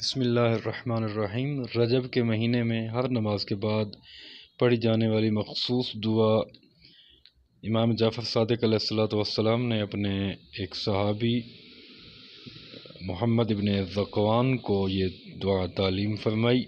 बिस्मिल्लाहिर्रहमानिर्रहीम। रजब के महीने में हर नमाज के बाद पढ़ी जाने वाली मखसूस दुआ इमाम जाफ़र सादिक़ अलैहिस्सलाम ने अपने एक सहाबी मोहम्मद इब्न ज़कवान को ये दुआ तालीम फरमाई।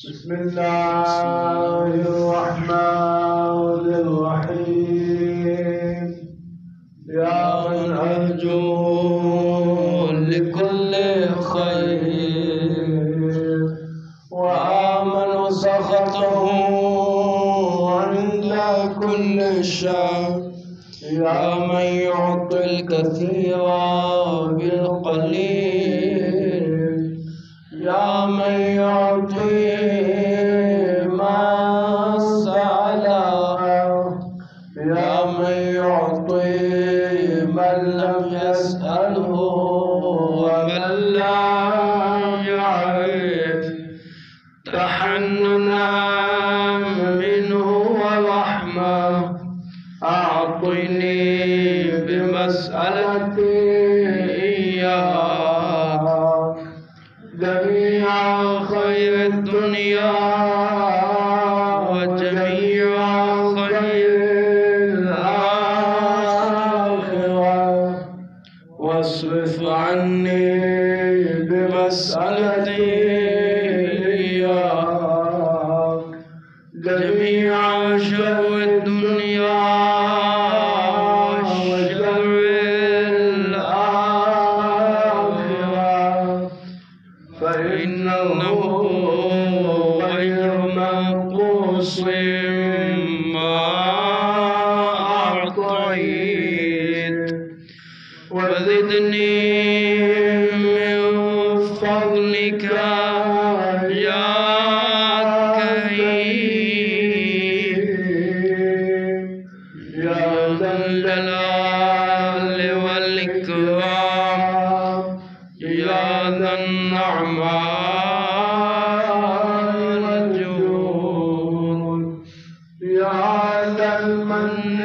बिस्मिल्लाहिर्रहमानिर्रहीम। या मन अर्जू लिकुल्लि खैर व आमनु सखतहु इंदा कुल्लि शर। या मन युअतिल कसीरा बिल कलील। या मन युअति تحننا منه ورحمة أعطني بمسألتي إياك جميع خير الدنيا وجميع خير الآخرة واصرف عني بمسألتي جميع شر الدنيا وشر الآخرة فإنه غير منقوص ما أعطيت وزدني من فضلك يا الجلال والإكرام يا ذا النعماء والجود يا ذا المن